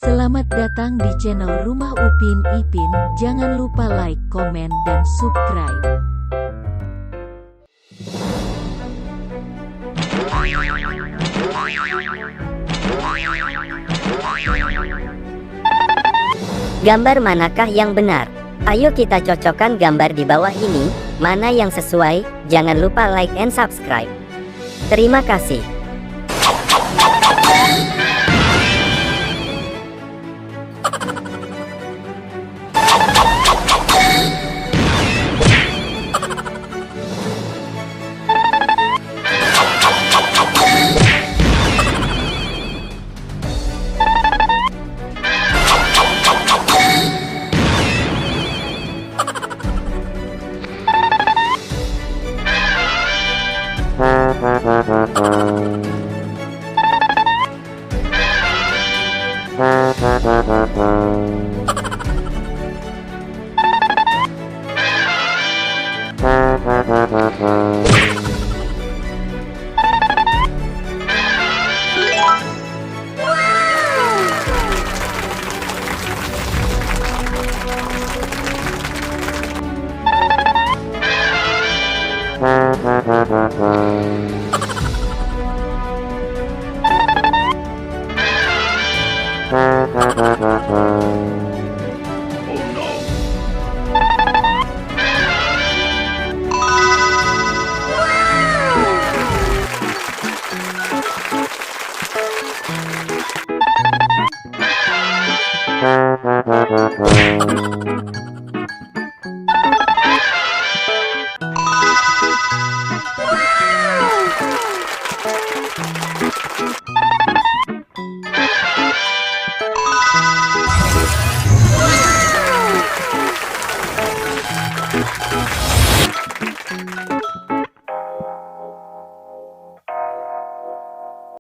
Selamat datang di channel Rumah Upin Ipin. Jangan lupa like, komen, dan subscribe. Gambar manakah yang benar? Ayo kita cocokkan gambar di bawah ini, mana yang sesuai. Jangan lupa like and subscribe. Terima kasih.